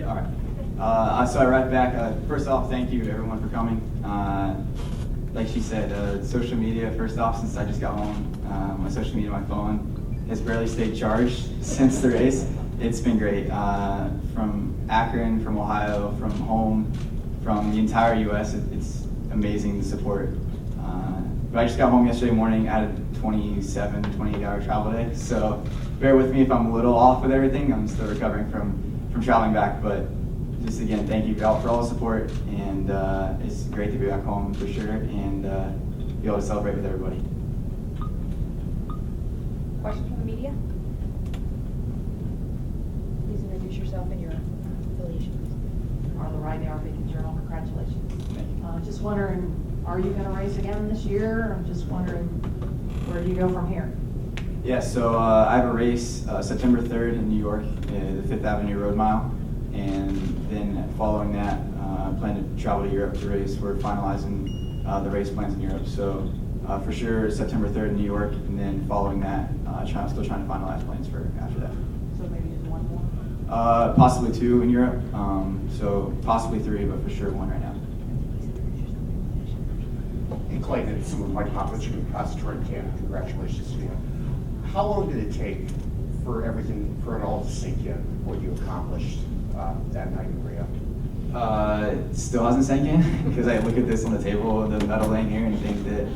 Yeah, all right. So I arrived back. First off, thank you to everyone for coming. Like she said, social media, first off, since I just got home, my social media, my phone has barely stayed charged since the race. It's been great. From Akron, from Ohio, from home, from the entire U.S., it's amazing the support. But I just got home yesterday morning. I had a 28-hour travel day, so bear with me if I'm a little off with everything. I'm still recovering from traveling back, but just again, thank you for all the support, and it's great to be back home for sure, and be able to celebrate with everybody. Questions from the media? Please introduce yourself and your affiliation. Marla Ryder, Beacon Journal. Congratulations. Thank you. Just wondering, are you going to race again this year? I'm just wondering, where do you go from here? Yeah, so I have a race September 3rd in New York, the Fifth Avenue Road Mile, and then following that, I plan to travel to Europe to race. We're finalizing the race plans in Europe, so for sure September 3rd in New York, and then following that, still trying to finalize plans for after that. So maybe just one more? Possibly 2 in Europe, so possibly 3, but for sure 1 right now. And Clayton, it's Mike Popovich from Detroit, Canada. Congratulations to you. How long did it take for it all to sink in, what you accomplished that night in Rio? It still hasn't sank in, because I look at this on the table, the medal laying here, and think that,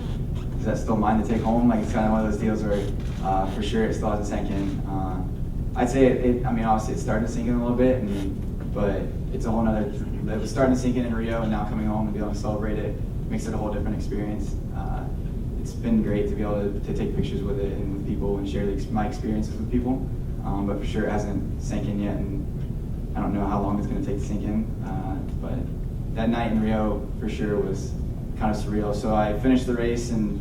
is that still mine to take home? Like, it's kind of one of those deals where for sure it still hasn't sank in. I'd say I mean, obviously it's starting to sink in a little bit, but it's a whole nother, it was starting to sink in Rio, and now coming home and be able to celebrate it makes it a whole different experience. It's been great to be able to take pictures with it and with people and share my experiences with people, but for sure it hasn't sank in yet, and I don't know how long it's going to take to sink in, but that night in Rio for sure was kind of surreal. So I finished the race, and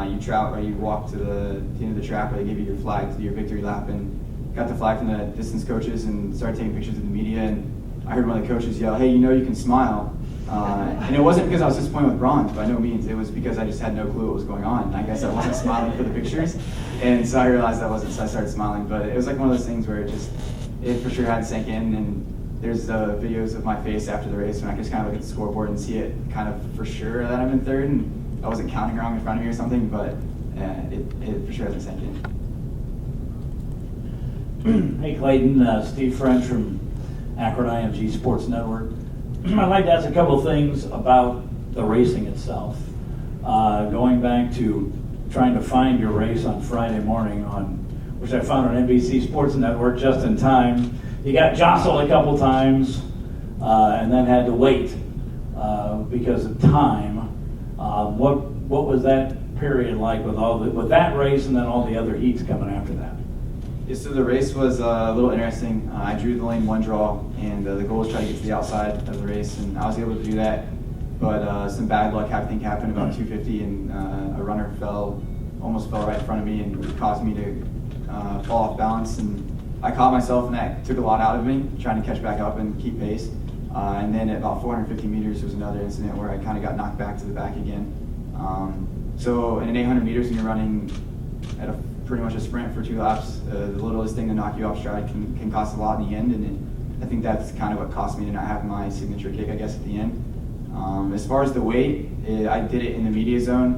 you walk to the end of the track where they give you your flag to do your victory lap, and got the flag from the distance coaches and started taking pictures of the media, and I heard one of the coaches yell, "Hey, you can smile." And it wasn't because I was disappointed with bronze, by no means. It was because I just had no clue what was going on. And I guess I wasn't smiling for the pictures. And so I realized I wasn't, so I started smiling. But it was like one of those things where it for sure hadn't sank in. And there's videos of my face after the race, and I just kind of look at the scoreboard and see it kind of for sure that I'm in third. And I wasn't counting wrong in front of me or something, but it for sure hasn't sank in. Hey Clayton, Steve French from Akron IMG Sports Network. I'd like to ask a couple of things about the racing itself. Going back to trying to find your race on Friday morning, which I found on NBC Sports Network just in time. You got jostled a couple times and then had to wait because of time. What was that period like with that race and then all the other heats coming after that? Yeah, so the race was a little interesting. I drew the lane 1 draw, and the goal was try to get to the outside of the race, and I was able to do that. But some bad luck, I think, happened about 250, and a runner almost fell right in front of me, and it caused me to fall off balance. And I caught myself, and that took a lot out of me, trying to catch back up and keep pace. And then at about 450 meters, there was another incident where I kind of got knocked back to the back again. So in an 800 meters, when you're running at pretty much a sprint for 2 laps, the littlest thing to knock you off stride can cost a lot in the end, and I think that's kind of what cost me to not have my signature kick, I guess, at the end. As far as the weight, I did it in the media zone.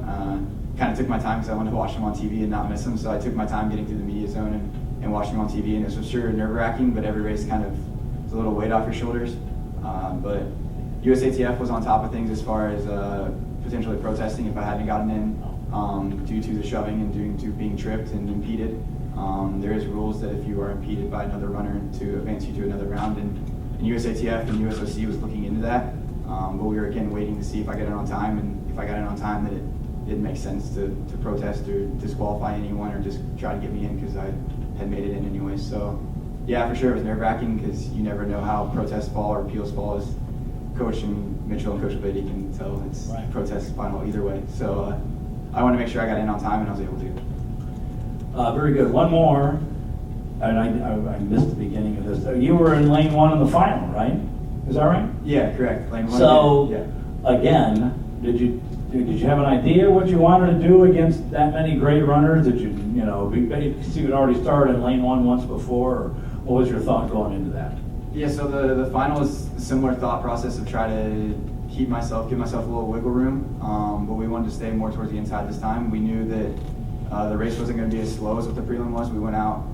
Kind of took my time because I wanted to watch them on TV and not miss them, so I took my time getting through the media zone and watching them on TV, and it was for sure nerve-wracking, but every race kind of was a little weight off your shoulders. But USATF was on top of things as far as potentially protesting if I hadn't gotten in. Due to the shoving and due to being tripped and impeded. There is rules that if you are impeded by another runner to advance you to another round, and USATF and USOC was looking into that, but we were again waiting to see if I got in on time, and if I got in on time that it didn't make sense to protest or disqualify anyone or just try to get me in because I had made it in anyway. So yeah, for sure it was nerve-wracking because you never know how protests fall or appeals fall. As Coach Mitchell and Coach Beatty can tell, it's right. Protest final either way. So I wanted to make sure I got in on time, and I was able to. Very good. One more, and I missed the beginning of this. You were in lane 1 in the final, right? Is that right? Yeah, correct. Lane 1. So, yeah. Again, did you have an idea what you wanted to do against that many great runners? Did you Mm-hmm. because you had already started in lane 1 once before, or what was your thought going into that? Yeah, so the final is a similar thought process of try to give myself a little wiggle room, but we wanted to stay more towards the inside this time. We knew that the race wasn't going to be as slow as what the prelim was. We went out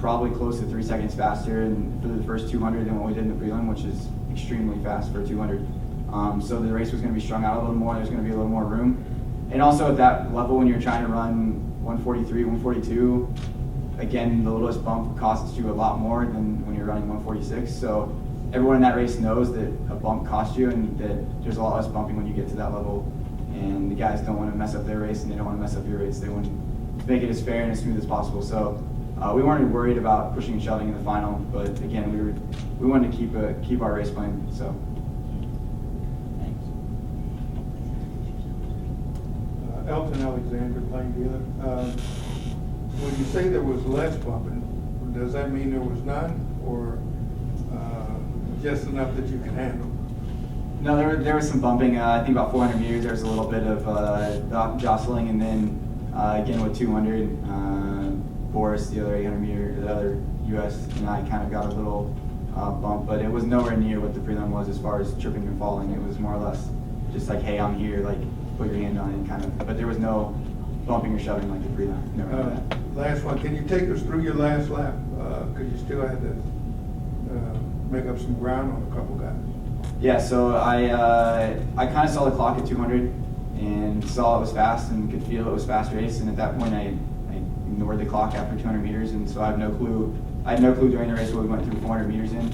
probably close to 3 seconds faster for the first 200 than what we did in the prelim, which is extremely fast for 200. So the race was going to be strung out a little more. There's going to be a little more room. And also at that level, when you're trying to run 143, 142, again, the littlest bump costs you a lot more than when you're running 146. So everyone in that race knows that a bump costs you and that there's a lot less bumping when you get to that level. And the guys don't want to mess up their race and they don't want to mess up your race. They want to make it as fair and as smooth as possible. So we weren't worried about pushing and shoving in the final, but again, we wanted to keep our race plan. So. Elton Alexander, playing dealer. When you say there was less bumping, does that mean there was none, or just enough that you can handle? No, there was some bumping. I think about 400 meters, there was a little bit of jostling, and then again with 200, Boris, the other 800 meter, the other US, and I kind of got a little bump, but it was nowhere near what the prelim was as far as tripping and falling. It was more or less just like, hey, I'm here, like put your hand on it, kind of. But there was no bumping or shoving like the prelim. Never had that. Last one, can you take us through your last lap? Because you still had to make up some ground on a couple guys. Yeah, so I kind of saw the clock at 200 and saw it was fast and could feel it was fast race. And at that point, I ignored the clock after 200 meters, and so I had no clue. I had no clue during the race what we went through 400 meters in,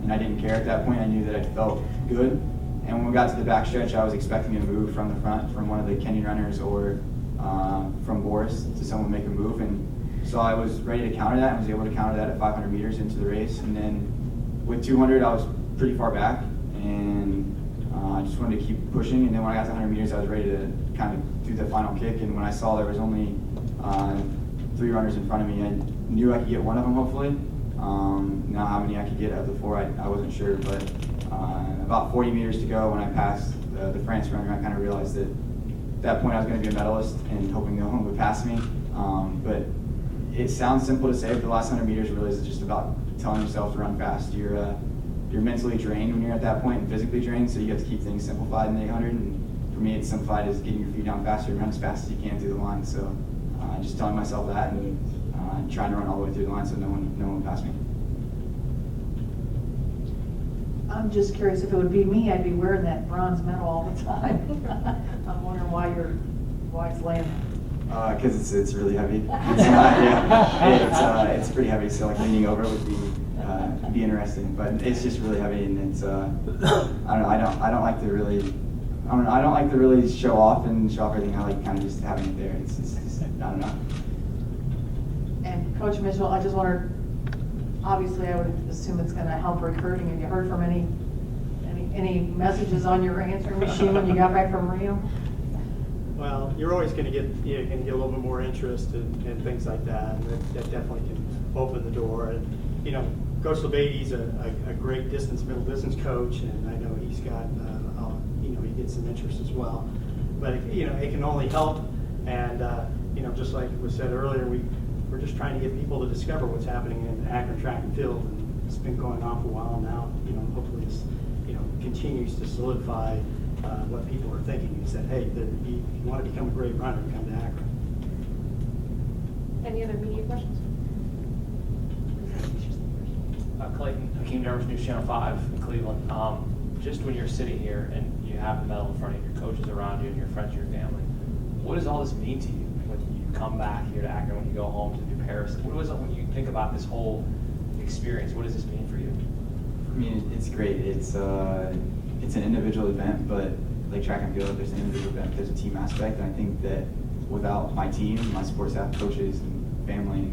and I didn't care at that point. I knew that I felt good. And when we got to the backstretch, I was expecting a move from the front, from one of the Kenyan runners or from Boris to someone make a move. And so I was ready to counter that and was able to counter that at 500 meters into the race. And then with 200, I was pretty far back and I just wanted to keep pushing. And then when I got to 100 meters, I was ready to kind of do the final kick. And when I saw there was only 3 runners in front of me, I knew I could get one of them, hopefully. Now how many I could get out of the 4, I wasn't sure, but about 40 meters to go when I passed the France runner, I kind of realized that at that point I was going to be a medalist and hoping no one would pass me. But it sounds simple to say, but the last 100 meters really is just about telling yourself to run fast. You're mentally drained when you're at that point and physically drained, so you have to keep things simplified in the 800. And for me, it's simplified as getting your feet down faster and run as fast as you can through the line. So just telling myself that and trying to run all the way through the line so no one would pass me. I'm just curious, if it would be me, I'd be wearing that bronze medal all the time. I'm wondering why it's laying. Because it's really heavy. It's not, yeah, it's pretty heavy. So like leaning over would be interesting, but it's just really heavy, and it's I don't like to really show off everything. I like kind of just having it there. It's just, I don't know. And Coach Mitchell, I just wondered, obviously I would assume it's going to help recruiting. Have you heard from any messages on your answering machine when you got back from Rio? Well, you're always going to get a little bit more interest in things like that, and that definitely can open the door. And Coach Lebede's a great middle distance coach, and I know he's got he gets some interest as well. But it can only help, and just like was said earlier, we're just trying to get people to discover what's happening in Akron track and field, and it's been going on for a while now. Hopefully this continues to solidify what people are thinking. Is that, hey, if you want to become a great runner, come to Akron. Any other media questions? Clayton, Hakeem Dervish, News Channel 5 in Cleveland. Just when you're sitting here and you have the medal in front of you, your coaches around you, and your friends, your family, what does all this mean to you when you come back here to Akron, when you go home to New Paris? What is it when you think about this whole experience? What does this mean for you? I mean, it's great. It's an individual event, but like track and field, there's an individual event, there's a team aspect. And I think that without my team, my sports staff, coaches, and family,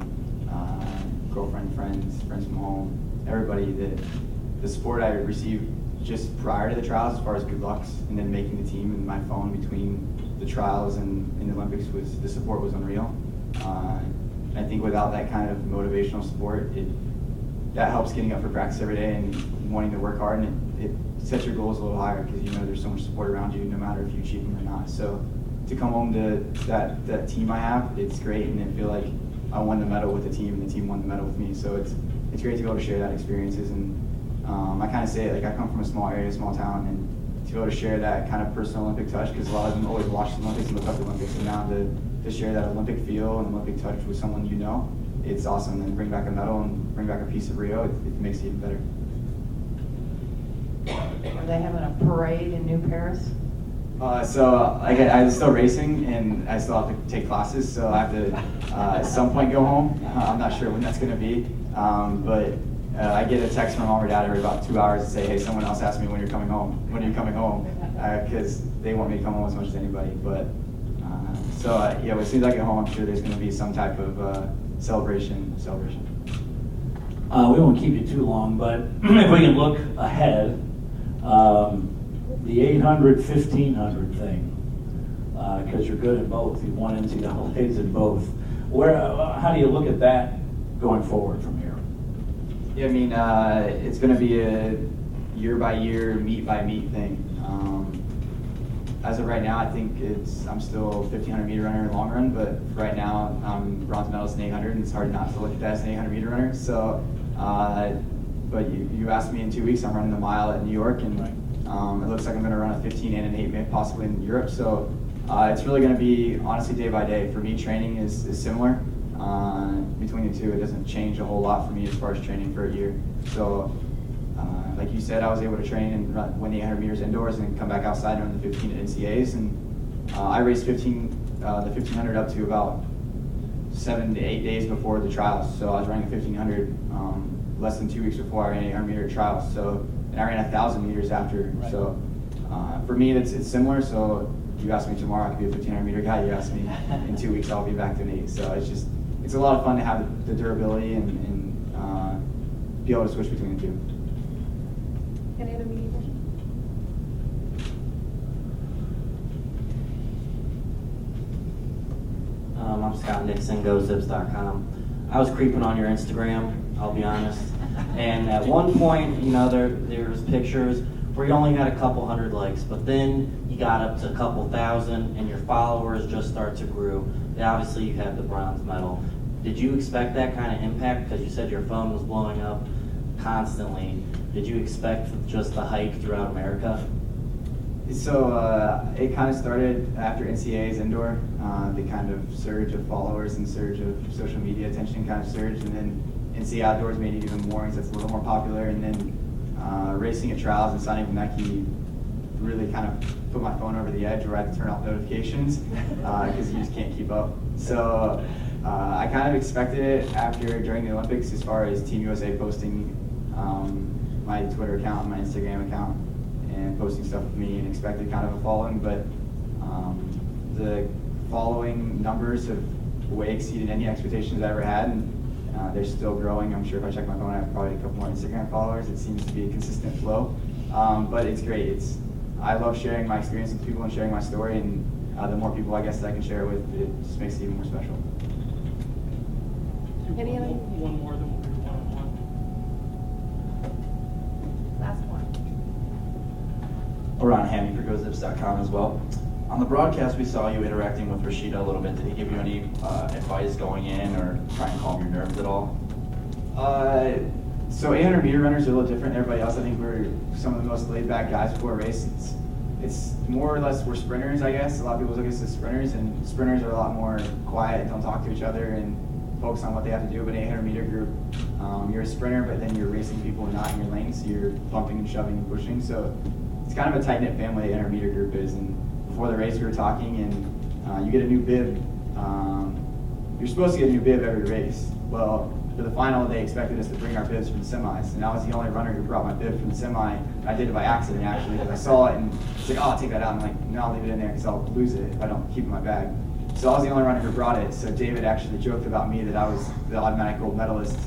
girlfriend, friends from home, everybody, that the support I received just prior to the trials, as far as good lucks, and then making the team and my phone between the trials and the Olympics, the support was unreal. I think without that kind of motivational support, that helps getting up for practice every day and wanting to work hard, and it sets your goals a little higher because there's so much support around you, no matter if you achieve them or not. So to come home to that team I have, it's great, and I feel like I won the medal with the team, and the team won the medal with me. So it's great to be able to share that experiences. And I kind of say it like I come from a small area, small town, and to be able to share that kind of personal Olympic touch, because a lot of them always watch the Olympics and look up the Olympics, and now to share that Olympic feel and Olympic touch with someone you know, it's awesome. And bring back a medal and bring back a piece of Rio, it makes it even better. Are they having a parade in New Paris? So I'm still racing, and I still have to take classes, so I have to at some point go home. I'm not sure when that's going to be, but I get a text from mom or dad every about 2 hours to say, hey, someone else asked me when you're coming home. When are you coming home? Because they want me to come home as much as anybody. But yeah, as soon as I get home, I'm sure there's going to be some type of celebration. We won't keep you too long, but if we can look ahead, the 800, 1500 thing, because you're good in both. You've won NCAAs in both. How do you look at that going forward from here? Yeah, I mean, it's going to be a year-by-year, meet-by-meet thing. As of right now, I think I'm still a 1500-meter runner in the long run, but right now I'm bronze medalist in 800, and it's hard not to look at that as an 800-meter runner. So, but you asked me in 2 weeks, I'm running the mile at New York, and it looks like I'm going to run a 15 and an 8 possibly in Europe. So it's really going to be honestly day by day. For me, training is similar. Between the two, it doesn't change a whole lot for me as far as training for a year. So, like you said, I was able to train and win the 800 meters indoors and come back outside and run the 15 at NCAAs. And I raced the 1500 up to about 7 to 8 days before the trials. So I was running a 1500 less than 2 weeks before I ran 800 meter trials. So, and I ran 1,000 meters after. Right. So for me, it's similar. So you ask me tomorrow, I could be a 1500 meter guy. You ask me in 2 weeks, I'll be back to an 8. So it's a lot of fun to have the durability and be able to switch between the two. Any other media questions? I'm Scott Nixon, GoZips.com. I was creeping on your Instagram, I'll be honest. And at one point, there's pictures where you only had a couple hundred likes, but then you got up to a couple thousand and your followers just start to grow. And obviously you have the bronze medal. Did you expect that kind of impact? Because you said your phone was blowing up constantly. Did you expect just the hype throughout America? So it kind of started after NCAA's indoor, the kind of surge of followers and surge of social media attention kind of surged, and then NCAA outdoors made it even more because it's a little more popular, and then racing at trials and signing with Nike really kind of put my phone over the edge where I had to turn off notifications because you just can't keep up. So I kind of expected it during the Olympics as far as Team USA posting my Twitter account, my Instagram account, and posting stuff with me, and expected kind of a following, but the following numbers have way exceeded any expectations I ever had, and they're still growing. I'm sure if I check my phone, I have probably a couple more Instagram followers. It seems to be a consistent flow, but it's great. I love sharing my experience with people and sharing my story, and the more people I guess that I can share it with, it just makes it even more special. Any other? One more than one. Last one. Ron Hammy for GoZips.com as well. On the broadcast, we saw you interacting with Rashida a little bit. Did he give you any advice going in or try and calm your nerves at all? So 800 meter runners are a little different than everybody else. I think we're some of the most laid back guys before a race. It's more or less we're sprinters, I guess. A lot of people look at us as sprinters, and sprinters are a lot more quiet and don't talk to each other and focus on what they have to do. But an 800 meter group, you're a sprinter, but then you're racing people not in your lane, so you're bumping and shoving and pushing. So it's kind of a tight knit family, 800 meter group is. And before the race, we were talking, and you get a new bib. You're supposed to get a new bib every race. Well, for the final, they expected us to bring our bibs from the semis, and I was the only runner who brought my bib from the semi. And I did it by accident, actually, because I saw it and it's like, oh, I'll take that out. I'm like, no, I'll leave it in there because I'll lose it if I don't keep it in my bag. So I was the only runner who brought it. So David actually joked about me that I was the automatic gold medalist,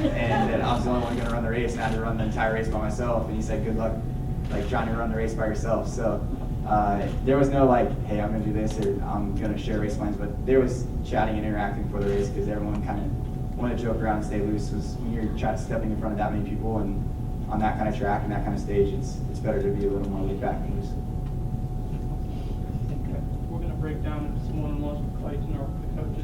and that I was the only one going to run the race, and I had to run the entire race by myself. And he said, good luck, like trying to run the race by yourself. So there was no like, hey, I'm going to do this or I'm going to share race plans, but there was chatting and interacting before the race because everyone kind of wanted to joke around and stay loose. Was when you're stepping in front of that many people and on that kind of track and that kind of stage, it's better to be a little more laid back and loose. We're going to break down into some one-on-ones with Clayton or the coach.